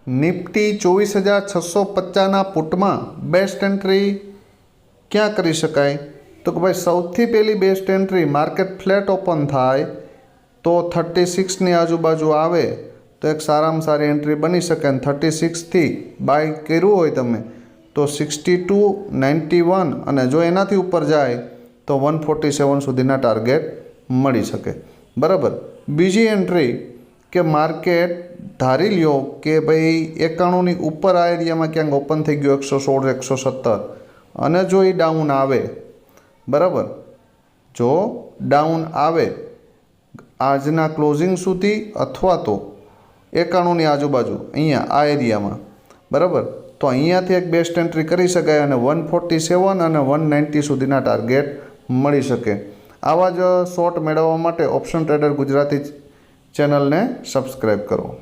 Nifty 24,650ના પુટમાં best entry ક્યાં કરી શકાય? તો કે ભાઈ સૌથી પહેલી best entry market flat open થાય તો 36ની આજુબાજુ આવે તો એક સારામાં સારી એન્ટ્રી બની શકે. અને 36થી બાય કર્યું હોય તમે તો 62, 91 અને જો એનાથી ઉપર જાય તો 147 સુધીના ટાર્ગેટ મળી શકે. બરાબર. બીજી એન્ટ્રી કે માર્કેટ ધારી લ્યો કે ભાઈ 91ની ઉપર આ એરિયામાં ક્યાંક ઓપન થઈ ગયો 116, 117 અને જો એ ડાઉન આવે, બરાબર, જો ડાઉન આવે આજના ક્લોઝિંગ સુધી અથવા તો 91ની આજુબાજુ અહીંયા આ એરિયામાં, બરાબર, તો અહીંયાથી એક બેસ્ટ એન્ટ્રી કરી શકાય અને 147 અને 190 સુધીના ટાર્ગેટ મળી શકે. આવા જ શોર્ટ મેળવવા માટે ઓપ્શન ટ્રેડર ગુજરાતી ચેનલને સબસ્ક્રાઈબ કરો.